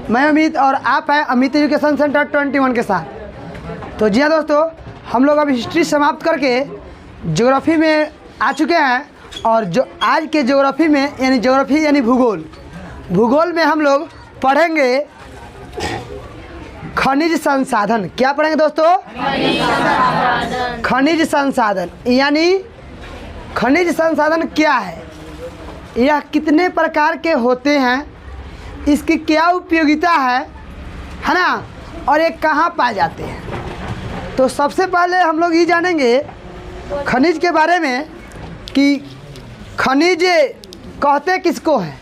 मैं अमित और आप हैं अमित एजुकेशन सेंटर 21 के साथ। तो जी हाँ दोस्तों, हम लोग अब हिस्ट्री समाप्त करके ज्योग्राफी में आ चुके हैं और जो आज के ज्योग्राफी में यानी ज्योग्राफी यानी भूगोल में हम लोग पढ़ेंगे खनिज संसाधन। क्या पढ़ेंगे दोस्तों? खनिज संसाधन। यानी खनिज संसाधन क्या है, यह कितने प्रकार के होते हैं, इसकी क्या उपयोगिता है ना, और ये कहाँ पाए जाते हैं। तो सबसे पहले हम लोग ये जानेंगे खनिज के बारे में कि खनिज कहते किसको हैं,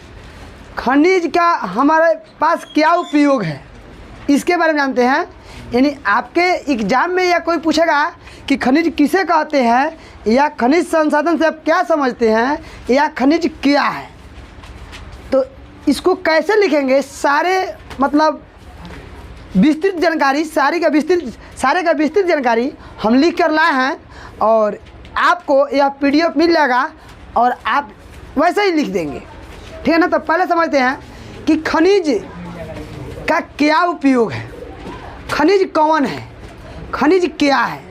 खनिज का हमारे पास क्या उपयोग है, इसके बारे में जानते हैं। यानी आपके एग्ज़ाम में या कोई पूछेगा कि खनिज किसे कहते हैं या खनिज संसाधन से आप क्या समझते हैं या खनिज क्या है, तो इसको कैसे लिखेंगे, सारे मतलब विस्तृत जानकारी, सारे का विस्तृत जानकारी हम लिख कर लाए हैं और आपको यह PDF मिल जाएगा और आप वैसे ही लिख देंगे, ठीक है ना। तो पहले समझते हैं कि खनिज का क्या उपयोग है, खनिज कौन है, खनिज क्या है।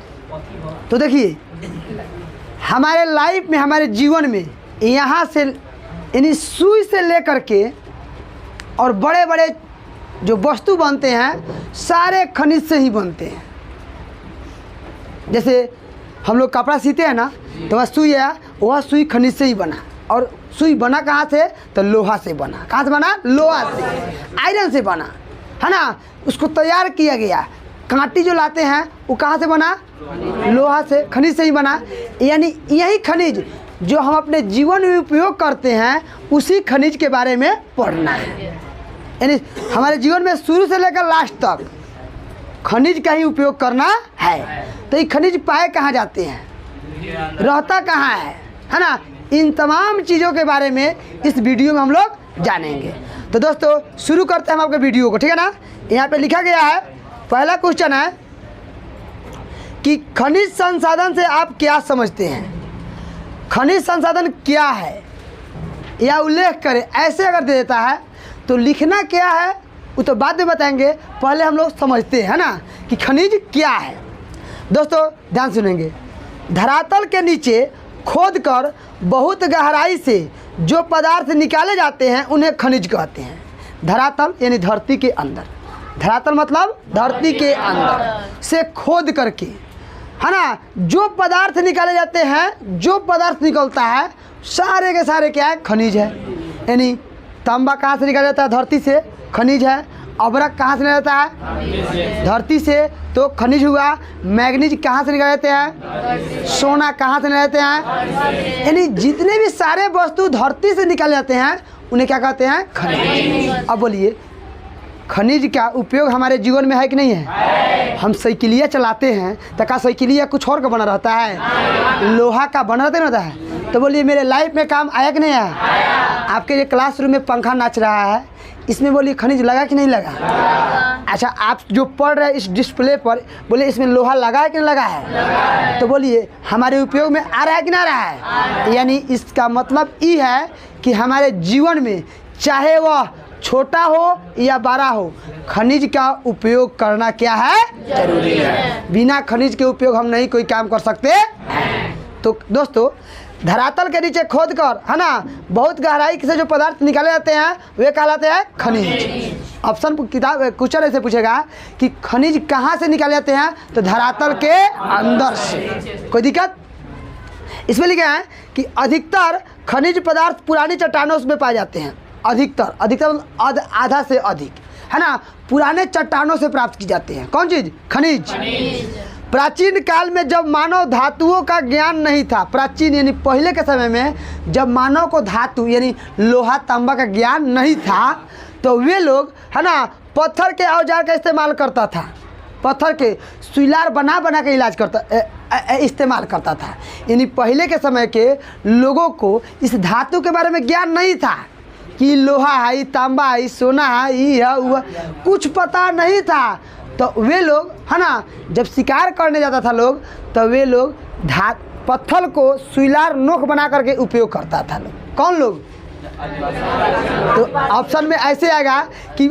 तो देखिए हमारे लाइफ में, हमारे जीवन में यहाँ से यानी सुई से लेकर के और बड़े बड़े जो वस्तु बनते हैं सारे खनिज से ही बनते हैं। जैसे हम लोग कपड़ा सीते हैं ना, तो वह सुई है, वह सुई खनिज से ही बना। और सुई बना कहाँ से? तो लोहा से बना। कहाँ से बना? लोहा से, आयरन से बना, है ना। उसको तैयार किया गया। कांटी जो लाते हैं वो कहाँ से बना? लोहा से, खनिज से ही बना। यानी यही खनिज जो हम अपने जीवन में उपयोग करते हैं उसी खनिज के बारे में पढ़ना है। यानी हमारे जीवन में शुरू से लेकर लास्ट तक खनिज का ही उपयोग करना है। तो ये खनिज पाए कहाँ जाते हैं, रहता कहाँ है ना, इन तमाम चीज़ों के बारे में इस वीडियो में हम लोग जानेंगे। तो दोस्तों शुरू करते हैं हम आपके वीडियो को, ठीक है ना। यहाँ पे लिखा गया है, पहला क्वेश्चन है कि खनिज संसाधन से आप क्या समझते हैं, खनिज संसाधन क्या है या उल्लेख करें। ऐसे अगर दे देता है तो लिखना क्या है वो तो बाद में बताएंगे, पहले हम लोग समझते हैं ना कि खनिज क्या है। दोस्तों ध्यान सुनेंगे, धरातल के नीचे खोदकर बहुत गहराई से जो पदार्थ निकाले जाते हैं उन्हें खनिज कहते हैं। धरातल यानी धरती के अंदर, धरातल मतलब धरती के अंदर से खोद करके, है ना, जो पदार्थ निकाले जाते हैं, जो पदार्थ निकलता है सारे के सारे क्या है? खनिज है। यानी तांबा कहाँ से निकाला जाता है? धरती से, खनिज है। अबरक कहाँ से निकाला जाता है? धरती से, तो खनिज हुआ। मैग्नीज कहाँ से निकाले जाते हैं? सोना कहाँ से निकाले जाते हैं? यानी जितने भी सारे वस्तु धरती से निकाले जाते हैं उन्हें क्या कहते हैं? खनिज। अब बोलिए खनिज का उपयोग हमारे जीवन में है कि नहीं है? हम साइकिलिया चलाते हैं तो क्या साइकिलिया कुछ और का बना रहता है? लोहा का बना रहता है। तो बोलिए मेरे लाइफ में काम आया कि नहीं आया? आपके ये क्लासरूम में पंखा नाच रहा है, इसमें बोलिए खनिज लगा कि नहीं लगा? अच्छा, आप जो पढ़ रहे हैं इस डिस्प्ले पर, बोलिए इसमें लोहा लगा है कि नहीं लगा है? तो बोलिए हमारे उपयोग में आ रहा है कि नहीं आ रहा है? यानी इसका मतलब ये है कि हमारे जीवन में चाहे वह छोटा हो या बड़ा हो, खनिज का उपयोग करना क्या है? जरूरी है। बिना खनिज के उपयोग हम नहीं कोई काम कर सकते। तो दोस्तों धरातल के नीचे खोद कर, है ना, बहुत गहराई से जो पदार्थ निकाले जाते हैं वे कहलाते हैं खनिज। ऑप्शन किताब क्वेश्चन ऐसे पूछेगा कि खनिज कहाँ से निकाले जाते हैं, तो धरातल के अंदर से। कोई दिक्कत? इसमें लिखा है कि अधिकतर खनिज पदार्थ पुरानी चट्टानों में पाए जाते हैं। अधिकतर मतलब आधा से अधिक, है ना, पुराने चट्टानों से प्राप्त की जाते हैं। कौन चीज़? खनिज। प्राचीन काल में जब मानव धातुओं का ज्ञान नहीं था, प्राचीन यानी पहले के समय में जब मानव को धातु यानी लोहा तांबा का ज्ञान नहीं था, तो वे लोग, है ना, पत्थर के औजार का इस्तेमाल करता था। पत्थर के सुइलार बना बना के इस्तेमाल करता था। यानी पहले के समय के लोगों को इस धातु के बारे में ज्ञान नहीं था कि लोहा है, तांबा है, सोना है, ये है, वो कुछ पता नहीं था। तो वे लोग, है ना, जब शिकार करने जाता था लोग, तो वे लोग पत्थर को सुइलार नोक बना करके उपयोग करता था लोग। कौन लोग? तो ऑप्शन में ऐसे आएगा कि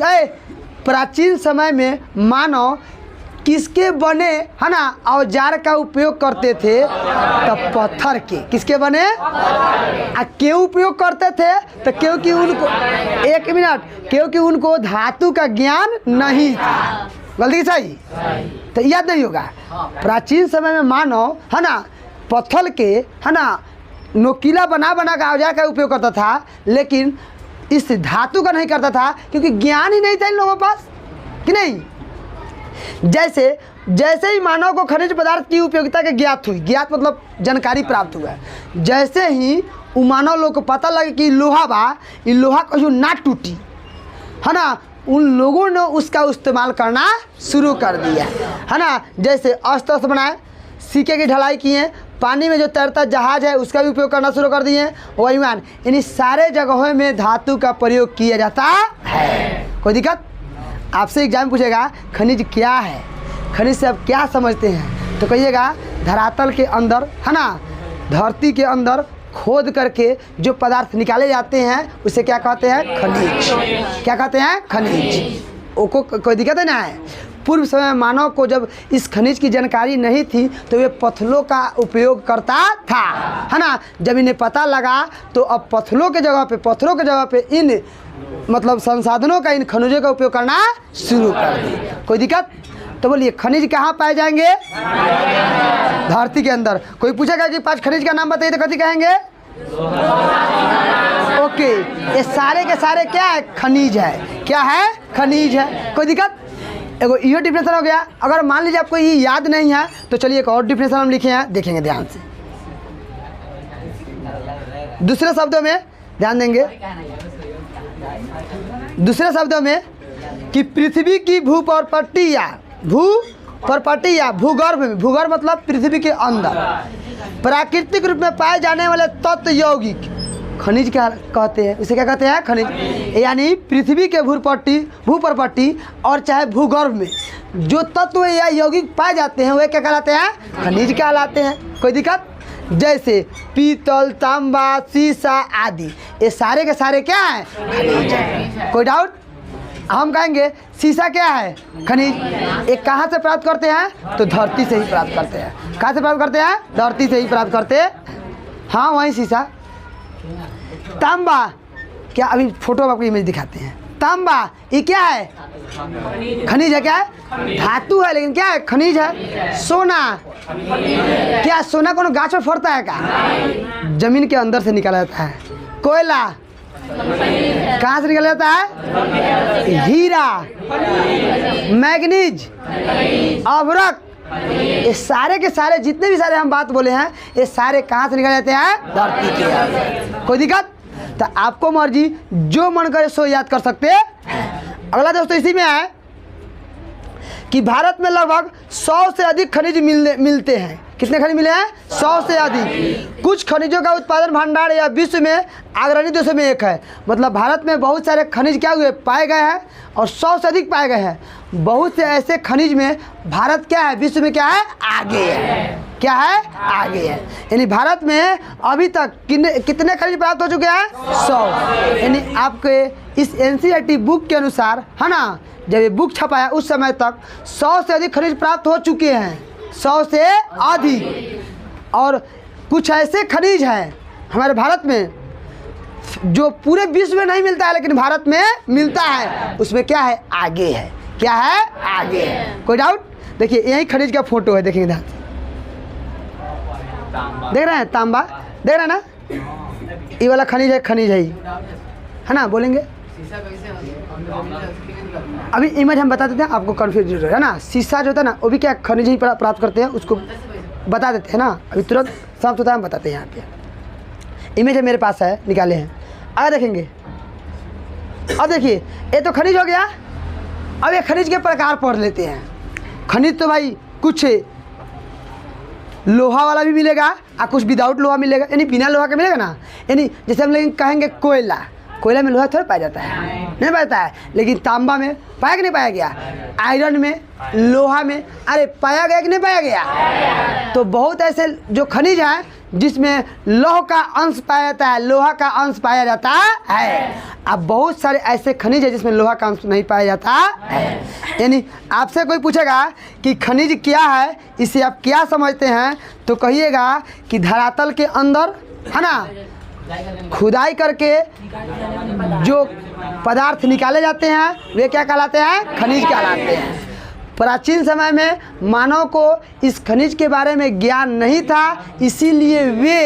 प्राचीन समय में मानव किसके बने है ना औजार का उपयोग करते थे, तो पत्थर के। किसके बने क्यों उपयोग करते थे, तो क्योंकि उनको एक मिनट क्योंकि उनको धातु का ज्ञान नहीं था। गलती सही, तो याद नहीं होगा। प्राचीन समय में मानव है ना पत्थर के है ना नोकीला बना बना का औजार का उपयोग करता था, लेकिन इस धातु का नहीं करता था क्योंकि ज्ञान ही नहीं था इन लोगों के पास, कि नहीं। जैसे ही मानव को खनिज पदार्थ की उपयोगिता के ज्ञात हुई, ज्ञात मतलब जानकारी प्राप्त हुआ, जैसे ही उ मानव लोग को पता लगे कि लोहा बा, ये लोहा कहीं ना टूटी है ना, उन लोगों ने उसका इस्तेमाल करना शुरू कर दिया है ना। जैसे अस्त्र बनाए, सिक्के की ढलाई किए, पानी में जो तैरता जहाज है उसका भी उपयोग करना शुरू कर दिए। वही मान इन सारे जगहों में धातु का प्रयोग किया जाता है। कोई दिक्कत? आपसे एग्जाम पूछेगा खनिज क्या है, खनिज से आप क्या समझते हैं, तो कहिएगा धरातल के अंदर है ना, धरती के अंदर खोद करके जो पदार्थ निकाले जाते हैं उसे क्या कहते हैं, खनिज। क्या कहते हैं, खनिज। वो कोई दिक्कत है ना है। पूर्व समय मानव को जब इस खनिज की जानकारी नहीं थी तो वे पत्थरों का उपयोग करता था है ना। जब इन्हें पता लगा तो अब पत्थरों के जगह पे इन मतलब संसाधनों का, इन खनिजों का उपयोग करना शुरू कर दिया। कोई दिक्कत? तो बोलिए खनिज कहाँ पाए जाएंगे, धरती के अंदर। कोई पूछेगा कि 5 खनिज का नाम बताइए तो कथी कहेंगे, ओके। ये सारे के सारे क्या है, खनिज है। क्या है, खनिज है। कोई दिक्कत? एगो ये डिफिनेशन हो गया। अगर मान लीजिए आपको ये याद नहीं है तो चलिए एक और डिफिनेशन हम लिखे हैं, देखेंगे ध्यान से। दूसरे शब्दों में ध्यान देंगे, दूसरे शब्दों में कि पृथ्वी की भूप्रपट्टी या भूगर्भ में, भूगर्भ मतलब पृथ्वी के अंदर प्राकृतिक रूप में पाए जाने वाले तत्व यौगिक खनिज क्या कहते हैं, उसे क्या कहते हैं, खनिज। यानी पृथ्वी के भूप्रपट्टी और चाहे भूगर्भ में जो तत्व या यौगिक पाए जाते हैं वे क्या कहलाते हैं, खनिज कहलाते हैं। कोई दिक्कत? जैसे पीतल, तांबा, शीशा आदि, ये सारे के सारे क्या है, खनिज है। कोई डाउट? हम कहेंगे शीशा क्या है, खनिज। एक कहाँ से प्राप्त करते हैं, तो धरती से ही प्राप्त करते हैं। कहाँ से प्राप्त करते हैं, धरती से ही प्राप्त करते हैं। हाँ वही शीशा। तांबा क्या, अभी फोटो आपको इमेज दिखाते हैं। तांबा ये क्या है, खनिज है। क्या है, धातु है लेकिन क्या है, खनिज है। सोना क्या, सोना कोनो गाछ में फरता है क्या, जमीन के अंदर से निकाला जाता है। कोयला कहाँ से निकाला जाता है, हीरा। मैग्नीज, अभ्रक, ये सारे के सारे जितने भी सारे हम बात बोले हैं ये सारे कहाँ से निकाले जाते हैं, धरती के अंदर। कोई दिक्कत? तो आपको मर्जी जो मन करे सो याद कर सकते हैं। अगला दोस्तों इसी में है कि भारत में लगभग 100 से अधिक खनिज मिलते हैं। कितने खनिज मिले हैं, 100 से अधिक। कुछ खनिजों का उत्पादन भंडार या विश्व में अग्रणी देशों में एक है। मतलब भारत में बहुत सारे खनिज क्या हुए, पाए गए हैं और 100 से अधिक पाए गए हैं। बहुत से ऐसे खनिज में भारत क्या है, विश्व में क्या है, आगे है। क्या है, आगे है। यानी भारत में अभी तक कितने खनिज प्राप्त हो चुके हैं, 100। यानी आपके इस NCERT बुक के अनुसार है ना, जब ये बुक छपाया उस समय तक 100 से अधिक खनिज प्राप्त हो चुके हैं, 100 से अधिक। और कुछ ऐसे खनिज हैं हमारे भारत में जो पूरे विश्व में नहीं मिलता है लेकिन भारत में मिलता है, उसमें क्या है, आगे है। क्या है, आगे है। कोई डाउट? देखिए यही खनिज का फोटो है, देखेंगे ध्यान से। देख रहे हैं, तांबा देख रहे हैं ना, ये वाला खनिज है है ना, बोलेंगे। अभी इमेज हम बता देते हैं, आपको कन्फ्यूज है ना। शीशा जो होता है ना वो भी क्या खनिज ही प्राप्त करते हैं, उसको बता देते हैं ना। अभी तुरंत साफ सुथरा हम बताते हैं। यहाँ पे इमेज है मेरे पास है, निकाले हैं। आगे देखेंगे। अब देखिए ये तो खनिज हो गया। अब ये खनिज के प्रकार पढ़ लेते हैं। खनिज तो भाई कुछ लोहा वाला भी मिलेगा और कुछ विदाउट लोहा मिलेगा, यानी बिना लोहा के मिलेगा ना। यानी जैसे हम लोग कहेंगे कोयला, कोयला में लोहा थोड़ा पाया जाता है, नहीं पाया जाता है। लेकिन तांबा में पाया कि नहीं पाया गया, आयरन में, लोहा में, अरे पाया गया कि नहीं पाया गया। तो बहुत ऐसे जो खनिज हैं जिसमें लौह का अंश पाया जाता है, लोहा का अंश पाया जाता है। अब बहुत सारे ऐसे खनिज है जिसमें लोहा का अंश नहीं पाया जाता है। यानी आपसे कोई पूछेगा कि खनिज क्या है, इसे आप क्या समझते हैं, तो कहिएगा कि धरातल के अंदर है ना खुदाई करके जो पदार्थ निकाले जाते हैं वे क्या कहलाते हैं, खनिज कहलाते हैं। प्राचीन समय में मानव को इस खनिज के बारे में ज्ञान नहीं था, इसीलिए वे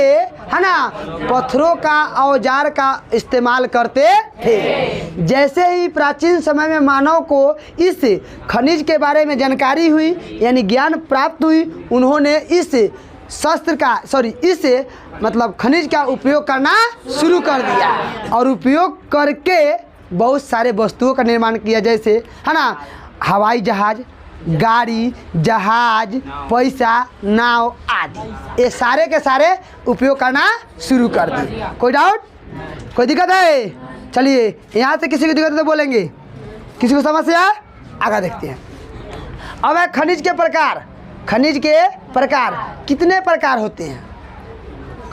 है ना पत्थरों का औजार का इस्तेमाल करते थे। जैसे ही प्राचीन समय में मानव को इस खनिज के बारे में जानकारी हुई यानी ज्ञान प्राप्त हुई, उन्होंने इस इस मतलब खनिज का उपयोग करना शुरू कर दिया और उपयोग करके बहुत सारे वस्तुओं का निर्माण किया, जैसे है ना हवाई जहाज, गाड़ी, जहाज, पैसा, नाव आदि। ये सारे के सारे उपयोग करना शुरू कर दिए। कोई डाउट, कोई दिक्कत है? चलिए यहाँ से किसी को दिक्कत है तो बोलेंगे, किसी को समस्या आगे देखते हैं। अब है खनिज के प्रकार। खनिज के प्रकार कितने प्रकार होते हैं,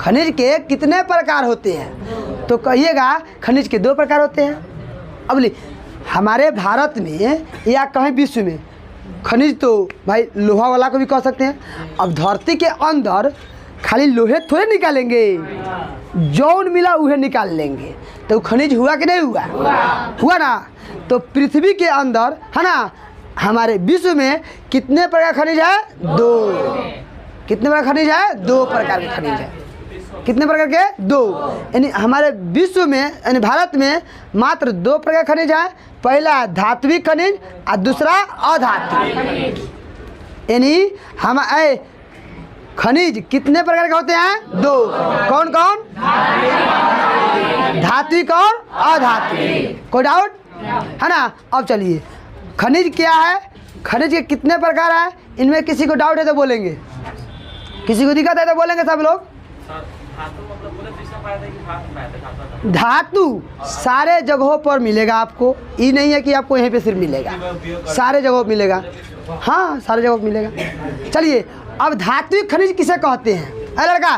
खनिज के कितने प्रकार होते हैं, तो कहिएगा खनिज के 2 प्रकार होते हैं। अब बोलिए हमारे भारत में या कहीं विश्व में खनिज तो भाई लोहा वाला को भी कह सकते हैं। अब धरती के अंदर खाली लोहे थोड़े निकालेंगे, जौन मिला उहे निकाल लेंगे, तो खनिज हुआ कि नहीं हुआ? हुआ ना। तो पृथ्वी के अंदर है ना हमारे विश्व में कितने प्रकार खनिज है? 2। कितने प्रकार खनिज है? 2 प्रकार के खनिज है। कितने प्रकार के? 2। यानी हमारे विश्व में यानी भारत में मात्र 2 प्रकार खनिज है। पहला धात्विक खनिज और दूसरा अधात्विक। यानी हम खनिज कितने प्रकार के होते हैं? 2। कौन कौन? धात्विक और अधात्विक। कोई डाउट है ना? अब चलिए खनिज क्या है, खनिज के कितने प्रकार हैं, इनमें किसी को डाउट है तो बोलेंगे, किसी को दिक्कत है तो बोलेंगे सब लोग। धातु सारे जगहों पर मिलेगा आपको, ये नहीं है कि आपको यहीं पे सिर्फ मिलेगा, सारे जगहों पर मिलेगा। हाँ सारे जगहों पर मिलेगा। चलिए अब धात्विक खनिज किसे कहते हैं? अरे लड़का,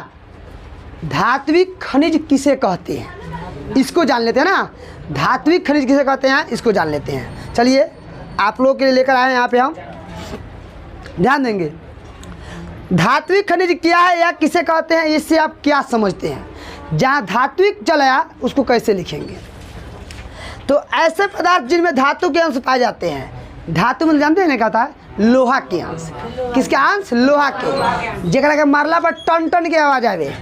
धात्विक खनिज किसे कहते हैं इसको जान लेते हैं ना। धात्विक खनिज किसे कहते हैं इसको जान लेते हैं। चलिए आप लोगों के लिए लेकर आए हैं यहाँ पे, हम ध्यान देंगे। धात्विक खनिज क्या है या किसे कहते हैं, इससे आप क्या समझते हैं? जहाँ धात्विक चलाया उसको कैसे लिखेंगे? तो ऐसे पदार्थ जिनमें धातु के अंश पाए जाते हैं। धातु में जानते हैं ना कहता है लोहा के अंश। किसके अंश? लोहा के। जरा के मारला पर टन टन के आवाज आवे,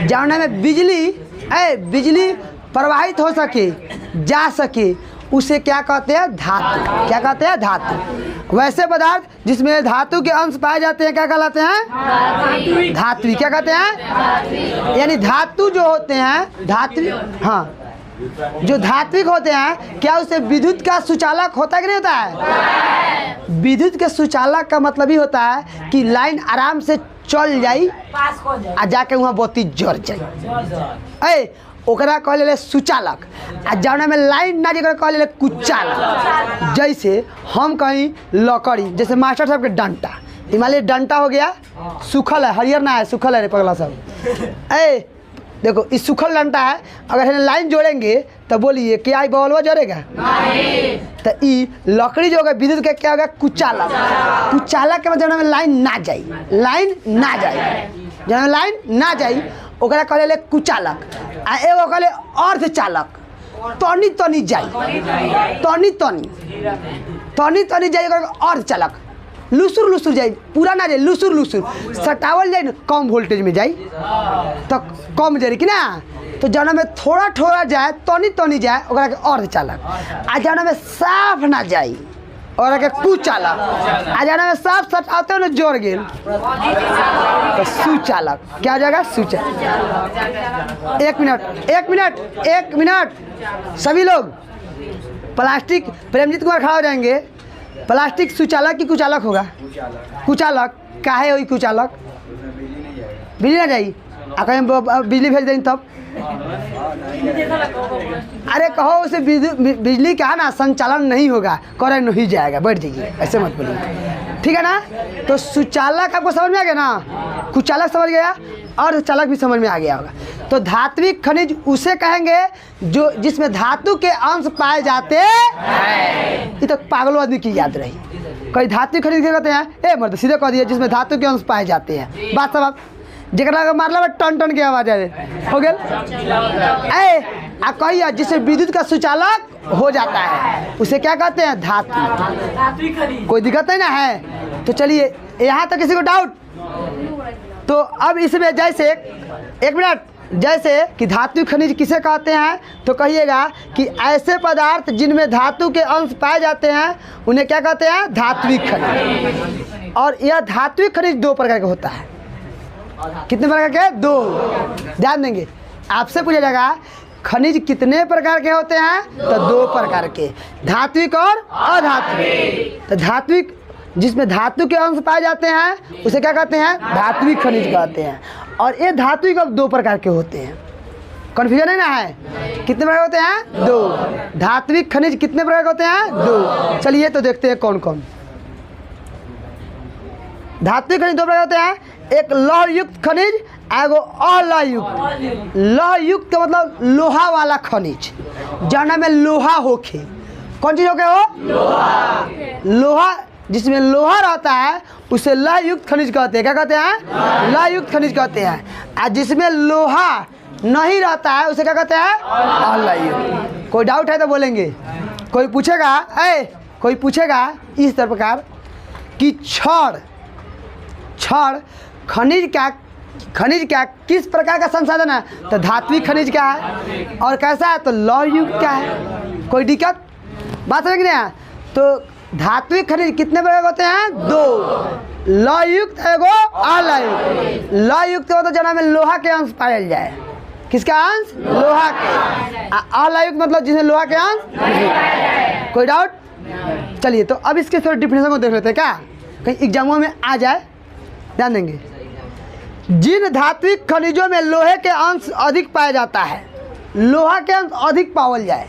जाने में बिजली प्रवाहित हो सके, जा सके, उसे क्या कहते हैं? धातु। क्या कहते हैं? धातु। वैसे पदार्थ जिसमें धातु के अंश पाए जाते हैं क्या कहलाते हैं? धात्विक। क्या कहते हैं? यानी धातु जो होते हैं धात्विक, हाँ जो धात्विक होते हैं, क्या उसे विद्युत का सुचालक होता है कि नहीं होता है? विद्युत के सुचालक का मतलब ही होता है कि लाइन आराम से चल जाई आ जाके वहाँ बत्ती जर जाए, ओकरा कह ले सुचालक। आ जौना में लाइन ना जगह कह ले कुचालक। जैसे हम कहीं लकड़ी, जैसे मास्टर साहब के डंटा, हिमालय डंटा हो गया, सूखल है, हरियर ना है, सूखल है रे पगला सब। देखो इस सूखल डंटा है, अगर हम लाइन जोड़ेंगे तो बोलिए क्या आई बॉलवा जरेगा? नहीं। तो ई लकड़ी जो होगा विद्युत का क्या होगा? कुचालक। कुचालक के मतलब लाइन ना जाई, लाइन ना जाई, जब लाइन ना जाई ओकरा कहले कुचालक। आ एगो कहले अर्धचालक, तनी तनी जाई, तनी तनी तनी तनी जाई, अर्धचालक। लुसुर लुसुर जाई, पूरा ना जाए, लुसुर लुसुर सटावल जाए, कम वोल्टेज में जाई तो कम जरी कि ना। तो जौना में थोड़ा थोड़ा जाए, तनी तनी जाए, ओकरा के अर्धचालक। आ जौना में साफ ना जाई और के कुचालक। आ जौना में साफ सटाते हो ना जोड़ गेल तो सुचालक। क्या हो जाएगा? सुचालक। एक मिनट सभी लोग, प्लास्टिक, प्रेमजीत कुमार खड़ा हो जाएंगे। प्लास्टिक सुचालक की कुचालक होगा? कुचालक। काहे होई कुचालक? बिजली ना जाई, आ कहीं बिजली भेज दें तब अरे कहो उसे बिजली का है ना संचालन नहीं होगा, करंट नहीं जाएगा, बैठ जाइए, ऐसे मत बोलिए, ठीक है ना। तो सुचालक आपको समझ में आ गया ना, कुचालक समझ गया और चालक भी समझ में आ गया होगा। तो धात्विक खनिज उसे कहेंगे जो जिसमें धातु के अंश पाए जाते हैं। ये तो पागलों आदमी की याद रही। कोई धात्विक खनिज क्या कहते हैं, ए मर्द सीधे कह दिया जिसमें धातु के अंश पाए जाते हैं। बात सब आप जरा मारला टन टन के आवाज आए हो गया। आ कहिए जिससे विद्युत का सुचालक हो जाता है उसे क्या कहते हैं, धातु। कोई दिक्कत नहीं ना है। तो चलिए यहाँ तक किसी को डाउट। तो अब इसमें जैसे एक मिनट, जैसे कि धात्विक खनिज किसे कहते हैं, तो कहिएगा कि ऐसे पदार्थ जिनमें धातु के अंश पाए जाते हैं उन्हें क्या कहते हैं, धात्विक खनिज। और यह धात्विक खनिज दो प्रकार का होता है। कितने प्रकार के, दो। ध्यान देंगे, आपसे पूछा जाएगा खनिज कितने प्रकार के होते हैं, तो दो प्रकार के, धात्विक और अधात्विक। तो धात्विक जिसमें धातु के अंश पाए जाते हैं उसे क्या कहते हैं, धात्विक खनिज कहते हैं। और ये धात्विक अब दो प्रकार के होते हैं। कन्फ्यूजन है ना, है कितने प्रकार होते हैं, दो। धात्विक खनिज कितने प्रकार के होते हैं, दो। चलिए तो देखते हैं कौन कौन। धात्विक खनिज दो प्रकार होते हैं, एक लौह युक्त खनिज, एगो अलौहयुक्त। लौह युक्त का मतलब लोहा वाला खनिज, जाना में लोहा होके। कौन चीज होके हो, लोहा। लोहा जिसमें लोहा रहता है उसे लौह युक्त खनिज कहते हैं। क्या कहते हैं, लौह युक्त खनिज कहते हैं। और जिसमें लोहा नहीं रहता है उसे क्या कहते हैं, अलौहयुक्त। कोई डाउट है तो बोलेंगे। कोई पूछेगा, कोई पूछेगा इस प्रकार कि क्षण खनिज क्या किस प्रकार का संसाधन है, तो धात्विक खनिज क्या है और कैसा है, तो लौह युक्त क्या है। कोई दिक्कत, बात समझ नहीं है। तो धात्विक खनिज कितने प्रकार के होते हैं, दो। लौह युक्त एगो अलौहयुक्त। लौह युक्त मतलब जना में लोहा के अंश पायल जाए। किसका अंश, लोहा के। अलौहयुक्त मतलब जिसमें लोहा के अंश। कोई डाउट, चलिए तो अब इसके थोड़े डिफिनेशन को देख लेते हैं, क्या कहीं एग्जामों में आ जाए। ध्यान देंगे, जिन धात्विक खनिजों में लोहे के अंश अधिक पाया जाता है, लोहा के अंश अधिक पावल जाए,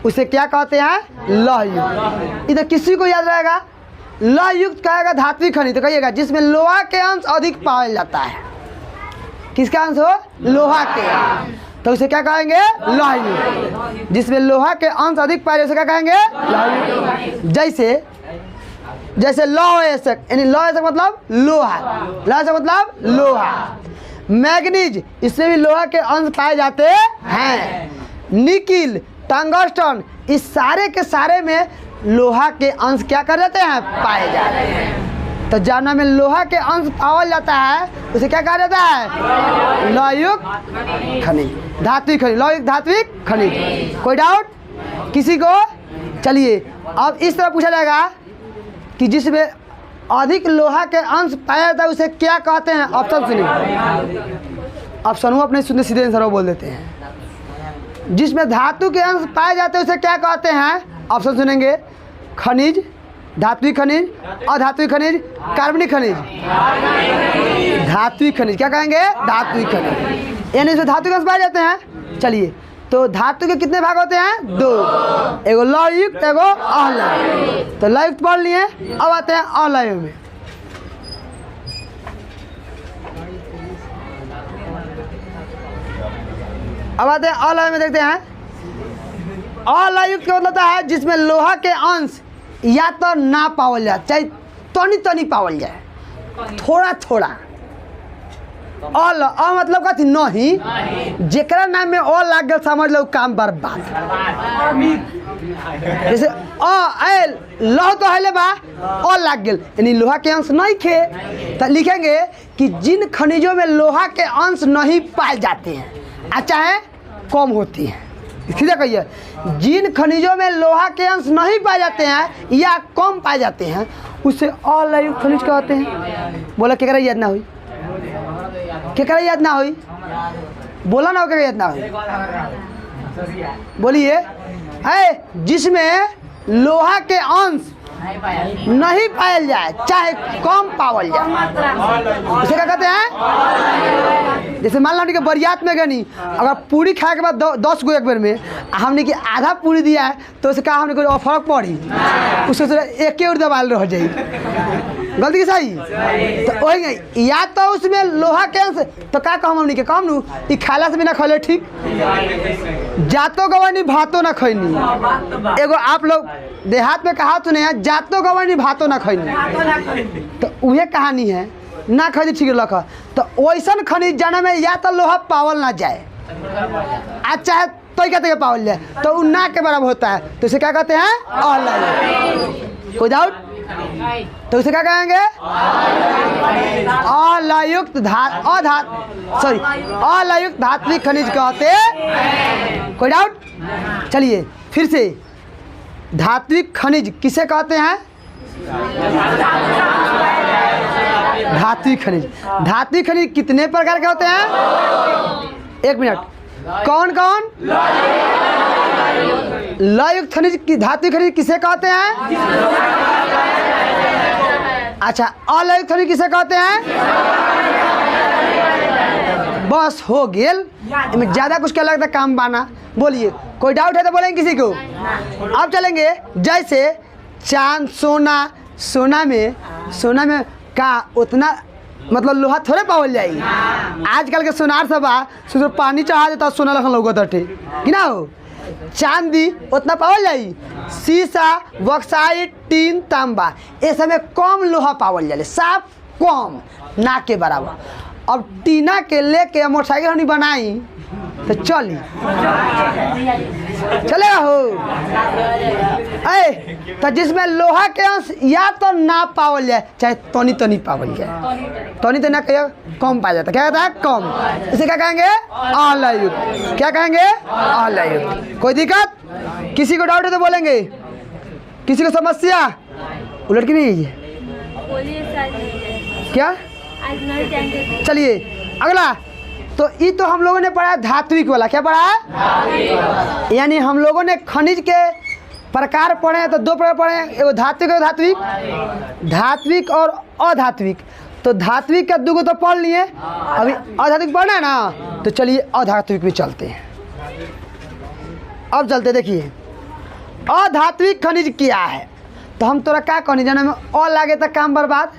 उसे क्या कहते हैं, लौह युक्त। इधर किसी को याद रहेगा, लौह युक्त कहेगा धात्विक खनिज, तो कहिएगा जिसमें लोहा के अंश अधिक पाया जाता है। किसका अंश हो, लोहा के, तो उसे क्या कहेंगे, लौह युक्त। जिसमें लोहा के अंश अधिक पाए उसे क्या कहेंगे, लौह युक्त। जैसे लौह एसक, यानी लौह एसक मतलब लोहा, लौह एसक मतलब लोहा। मैग्नीज, इसमें भी लोहा के अंश पाए जाते हैं। निकिल, टंगस्टन, इस सारे के सारे में लोहा के अंश क्या कर जाते हैं, पाए जाते हैं। तो जाना में लोहा के अंश पावल जाता है उसे क्या कहा जाता है, लौहयुक्त खनिज, धात्विक खनिज, लौहयुक्त धात्विक खनिज। कोई डाउट किसी को? चलिए अब इस तरह पूछा जाएगा कि जिसमें अधिक लोहा के अंश पाया जाता है उसे क्या कहते हैं। ऑप्शन सुनिए, ऑप्शन वो अपने सुनने सीधे आंसर बोल देते हैं। जिसमें धातु के अंश पाए जाते हैं उसे क्या कहते हैं। ऑप्शन सुनेंगे, खनिज, धात्विक खनिज, अधात्विक खनिज, कार्बनिक खनिज। धात्विक खनिज क्या कहेंगे, धात्विक खनिज, यानी इसमें धातु के अंश पाए जाते हैं। चलिए तो धातु के कितने भाग होते हैं, दो, एगो लौहयुक्त एगो अलौहयुक्त। तो लौहयुक्त पढ़ लिए, अब आते हैं अलौह में। अब आते हैं अलौह में, देखते हैं अलौहयुक्त का मतलब है जिसमें लोहा के अंश या तो ना पावल जाए, चाहे तनी तनी पावल जाए, थोड़ा थोड़ा। अ मतलब कथी नहीं, जेकरा नाम में अ लाग गया समझ लो काम बर्बाद। जैसे लौह तो है बा, अ लाग गया यानी लोहा के अंश नहीं खे, तो लिखेंगे कि जिन खनिजों में लोहा के अंश नहीं पाए जाते हैं चाहे कम होती है। सीधा कहिए, जिन खनिजों में लोहा के अंश नहीं पाए जाते हैं या कम पाए जाते हैं उसे अलौहयुक्त खनिज कहते हैं। बोला क्या याद ना हुई, क्या याद ना हुई, बोला ना हो क्या याद ना हुई, बोलिए। जिसमें लोहा के अंश नहीं पायल जाए, चाहे कम पावल जाए, उसे क्या कहते हैं? जैसे मान लो कि बरियात में गनी, अगर पूरी खाए के बाद 10 गो एक बेर में हमने कि आधा पूरी दिया है तो उसे कहा हमने कोई फर्क पड़ी, उससे एक और दबाल रह जाए, गलती की सही। तो वही या तो उसमें लोहा के अंश, तो क्या कहूँ हमने के कम नू ई खाला से भी ना खले ठीक, जातो गवानी भातो ना खैनी। एगो आप लोग देहात में कहा तो नहीं, जातो गवानी भातो ना खैनी, तो वह कहानी है ना खरीदी ठीक लख। तो वैसन खनिज जाने में या तो लोहा पावल ना जाए, आज चाहे तो कहते हैं पावल जाए, तो वो ना के बराबर होता है, तो इसे क्या कहते हैं? अलायुक्त। कोई डाउट? तो उसे क्या कहेंगे? अलायुक्त अलायुक्त धात्विक खनिज कहते हैं। कोई डाउट? चलिए फिर से, धात्विक खनिज किसे कहते हैं? धात्विक खनिज। धात्विक खनिज कितने प्रकार के होते हैं? एक मिनट, कौन कौन? लयुक्त खनिज की धात्विक खनिज किसे कहते हैं? अच्छा, अलयुक्त खनिज किसे कहते हैं? बस हो गेल, इनमें ज्यादा कुछ क्या लगता है काम बाना। बोलिए, कोई डाउट है तो बोलेंगे किसी को। अब चलेंगे, जैसे चांद सोना में का उतना मतलब लोहा थोड़े पावल जाएगी। आजकल के सोनार सब सिर्फ पानी चढ़ा देता सोना लखन लोग कि ना हो, चांदी उतना पावल जाई, शीशा बॉक्साइट टीन तांबा ये सब में कम लोहा पावल जाए, साफ कम ना के बराबर। अब टीना के लेके मोटरसाइकिल हमने बनाई तो चली चलेगा हो तो जिसमें लोहा के अंश या तो ना पावल जाए, चाहे तनी पावल जाए, तनी तो ना कहिए कम पाया जाता, क्या कहता है? कम। इसे क्या कहेंगे? अलायुक्त। क्या कहेंगे? अलायुक्त। कोई दिक्कत? किसी को डाउट है तो बोलेंगे, किसी को समस्या? उलट की नहीं है क्या? चलिए अगला, तो ये तो हम लोगों ने पढ़ा धात्विक वाला। क्या पढ़ा है? यानी हम लोगों ने खनिज के प्रकार पढ़े हैं, तो दो प्रकार पढ़े हैं, एगो धात्विक और धात्विक और अधात्विक। तो धात्विक का दो तो पढ़ लिए, अभी अधात्विक पढ़ना है ना, तो चलिए अधात्विक में चलते हैं। अब चलते देखिए अधात्विक खनिज क्या है। तो हम तोरा क्या कहनी जाने में और लागे तक काम बर्बाद,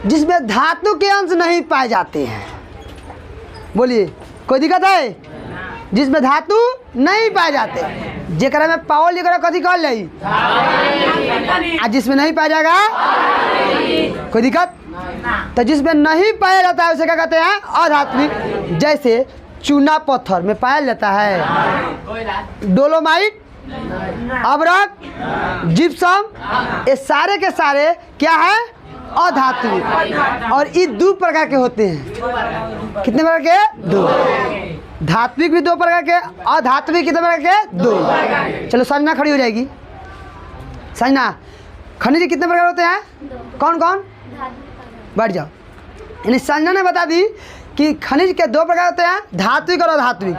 जिसमें धातु के अंश नहीं पाए जाते हैं। बोलिए, कोई दिक्कत है? जिसमें धातु नहीं पाए जाते, जेकरा में पावल जरा कथी कहल जाई, आज जिसमें नहीं पाया जाएगा कोई दिक्कत? तो जिसमें नहीं पाया जाता है उसे क्या कहते हैं? अधात्विक। जैसे चूना पत्थर में पाया जाता है, डोलोमाइट, अबरक, जिप्सम, ये सारे के सारे क्या है? अधात्विक। और ये दो प्रकार के होते हैं। कितने प्रकार के? दो। धात्विक भी दो प्रकार के, अधात्विक कितने प्रकार के? दो। चलो संजना खड़ी हो जाएगी। संजना, खनिज कितने प्रकार होते हैं? कौन कौन? बैठ जाओ। यानी संजना ने बता दी कि खनिज के दो प्रकार होते हैं, धात्विक और अधात्विक।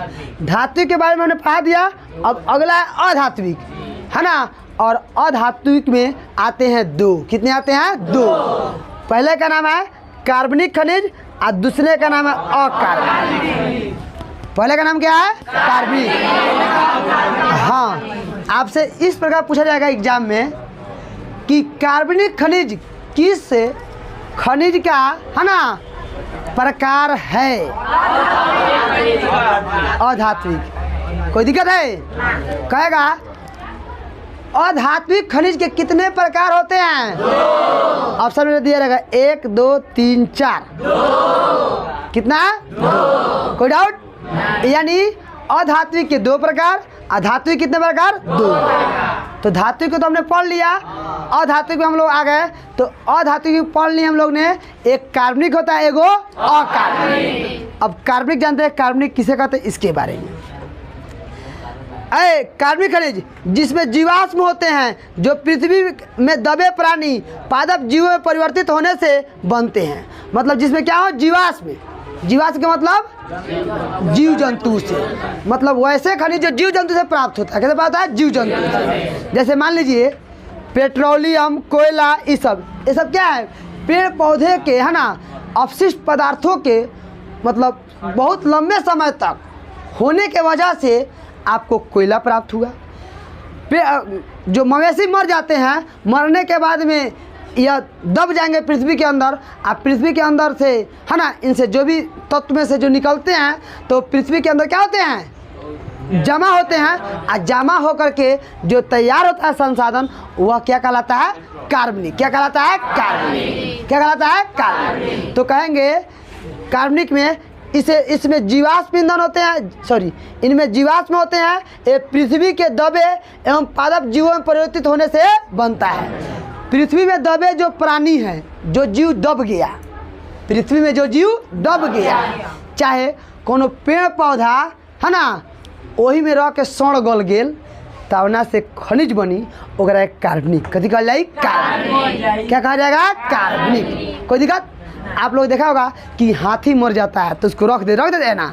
धात्विक के बारे में हमने पढ़ा दिया। अब अगला है अधात्विक, है ना। और अधात्विक में आते हैं दो। कितने आते हैं? दो। पहले का नाम है कार्बनिक खनिज और दूसरे का नाम है अकार्बनिक। पहले का नाम क्या है? कार्बनिक। हाँ, आपसे इस प्रकार पूछा जाएगा एग्जाम में कि कार्बनिक खनिज किस खनिज का, है ना, प्रकार है? अधात्विक। कोई दिक्कत है? कहेगा अधात्विक खनिज के कितने प्रकार होते हैं? ऑप्शन में दिया रहेगा 1 2 3 4। कितना? कोई डाउट? यानी अधात्विक के दो प्रकार, अधात्विक कितने प्रकार? दो। तो धात्विक को तो हमने पढ़ लिया, अधात्विक में हम लोग आ गए। तो अधात्विक पढ़ लिए हम लोग ने, एक कार्बनिक होता है, एगो अकार्बनिक। अब कार्बनिक जानते हैं, कार्बनिक किसे कहते हैं इसके बारे में। कार्बनिक खनिज जिसमें जीवाश्म होते हैं, जो पृथ्वी में दबे प्राणी पादप जीवों में परिवर्तित होने से बनते हैं। मतलब जिसमें क्या हो? जीवाश्म। जीवाश्म का मतलब जीव जंतु से, मतलब वैसे खनिज जो जीव जंतु से प्राप्त होता है। कैसे प्राप्त होता है? जीव जंतु से। जैसे मान लीजिए पेट्रोलियम, कोयला, ये सब क्या है? पेड़ पौधे के, है ना, अपशिष्ट पदार्थों के, मतलब बहुत लंबे समय तक होने के वजह से आपको कोयला प्राप्त हुआ। जो मवेशी मर जाते हैं, मरने के बाद में यह दब जाएंगे पृथ्वी के अंदर। आप पृथ्वी के अंदर से, है ना, इनसे जो भी तत्व में से जो निकलते हैं तो पृथ्वी के अंदर क्या होते हैं? जमा होते हैं। और जमा होकर के जो तैयार होता है संसाधन, वह क्या कहलाता है? कार्बनिक। क्या कहलाता है? कार्बनिक। क्या कहलाता है? कार्बनिक। तो कहेंगे कार्बनिक में इसमें जीवाश्म ईंधन होते हैं, सॉरी, इनमें जीवाश्म होते हैं। ये पृथ्वी के दबे एवं पादप जीवों में परिवर्तित होने से बनता है। पृथ्वी में दबे जो प्राणी हैं, जो जीव दब गया, पृथ्वी में जो जीव दब गया, चाहे कोनो पेड़ पौधा, है ना, वही में रह के सड़ गल गेल, तवना से खनिज बनी, ओकरा कार्बनिक। कथी कहल जाए? कार्बनिक। क्या कहा जाएगा? कार्बनिक। कोई दिक्कत? आप लोग देखा होगा कि हाथी मर जाता है तो उसको रख देते हैं ना,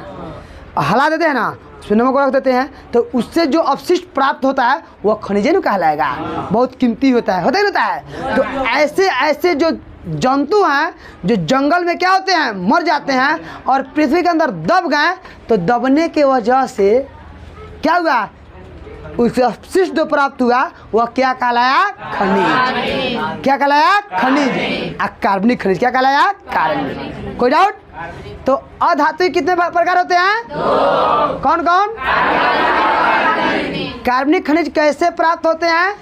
हला देते हैं ना, उसमें नमक रख देते हैं, तो उससे जो अपशिष्ट प्राप्त होता है वह खनिज कहलाएगा। बहुत कीमती होता है, होता है। तो ऐसे जो जंतु हैं जो जंगल में क्या होते हैं? मर जाते हैं और पृथ्वी के अंदर दब गए, तो दबने के वजह से क्या हुआ? उससे अपशिष्ट जो प्राप्त हुआ वह क्या कहलाया? खनिज। क्या कहलाया? खनिज। कार्बनिक खनिज क्या कहलाया? कार्बनिक। कोई डाउट? तो अधातु कितने प्रकार होते हैं? कौन कौन? कार्बनिक खनिज कैसे प्राप्त होते हैं?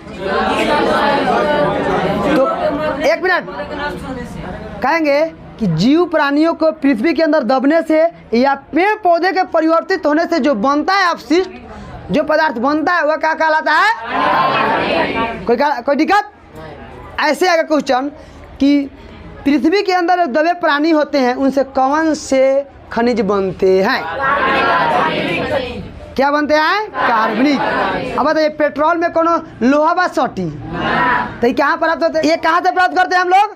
तो एक मिनट, कहेंगे कि जीव प्राणियों को पृथ्वी के अंदर दबने से या पेड़ पौधे के परिवर्तित होने से जो बनता है अपशिष्ट, जो पदार्थ बनता है वह क्या कहलाता है? कोई दिक्कत? ऐसे आगे क्वेश्चन कि पृथ्वी के अंदर दबे प्राणी होते हैं, उनसे कौन से खनिज बनते हैं? क्या बनते हैं? कार्बनिक। अब बताइए, पेट्रोल में कोनो लोहा बा सटी, तो ये कहाँ प्राप्त होते हैं? ये कहाँ से प्राप्त करते हैं हम लोग?